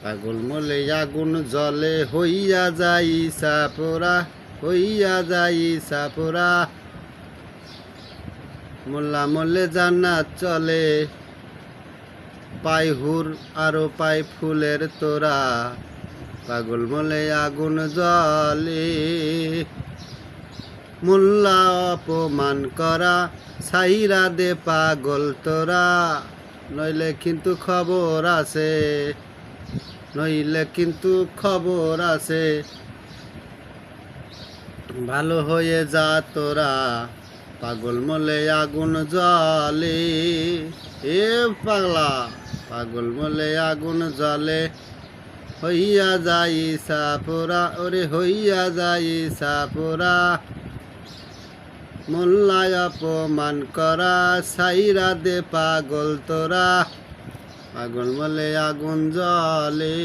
পাগল মলে আগুন জলে হইয়া যাই সাপোরা, হইয়া যাই সাপোরা। মোল্লা মলে জান্নাত চলে, পাই হুর আরো পাই ফুলের তোরা। পাগল মলে আগুন জলে, মোল্লা অপমান করা, সাইরা দে পাগল তোরা। নইলে কিন্তু খবর আছে, নইলে কিন্তু খবর আছে, ভালো হয়ে যা তোরা। পাগল মলে আগুন জ্বলে, এ পাগলা। পাগল মলে আগুন জ্বলে, হইয়া যাই সাপোরা, ওরে হইয়া যাই সাপোরা। মোল্লায় অপমান করা, সাইরা দে পাগল তোরা। পাগল মলে আগুন জ্বলে।